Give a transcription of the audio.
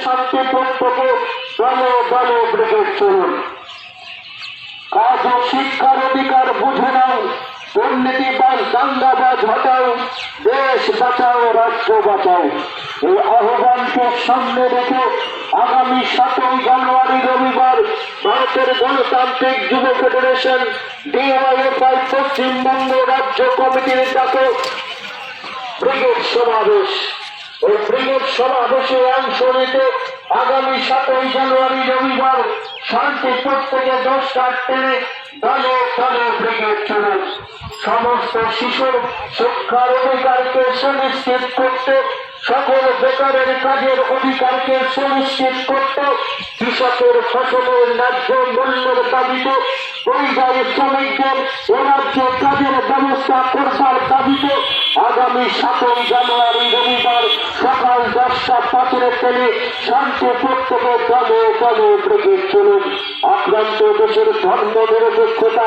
শান্তি প্রত্যেকে দলে দলে ব্রিগেড চলুন। আজও শিক্ষার অধিকার বুঝে নাও, দুর্নীতিবাজ দাঙ্গাবাজ হটাও, দেশ বাঁচাও, রাষ্ট্র বাঁচাও। এই আহ্বানকে সামনে রেখে আগামী 7ই জানুয়ারি রবিবার ভারতের গণতান্ত্রিক যুব ফেডারেশন ডিওয়াইএফআই পশ্চিমবঙ্গ রাজ্য কমিটির ডাকে ব্রিগেড সমাবেশ। এই ব্রিগেড সমাবেশে অংশ নিতে আগামী 7ই জানুয়ারি রবিবার শান্তি প্রত্যেকে 10টার ট্রেনে দলে দলে ব্রিগেড চলুন। সমস্ত শিশুর শিক্ষার অধিকারকে সুনিশ্চিত করতে, সকল বেকারের কাজের অধিকারকে সুনিশ্চিত করতে, কৃষকের ফসলের ন্যায্য মূল্যের দাবিতে, পরিযায়ী শ্রমিকদের রাজ্য কাজের ব্যবস্থা করবার দাবিতে আগামী 7ই জানুয়ারি রবিবার সকাল 10টা 5 ট্রেনে শান্তি প্রত্যেকে দলে দলে ব্রিগেড চলুন। আক্রান্ত দেশের ধর্ম নিরপেক্ষতা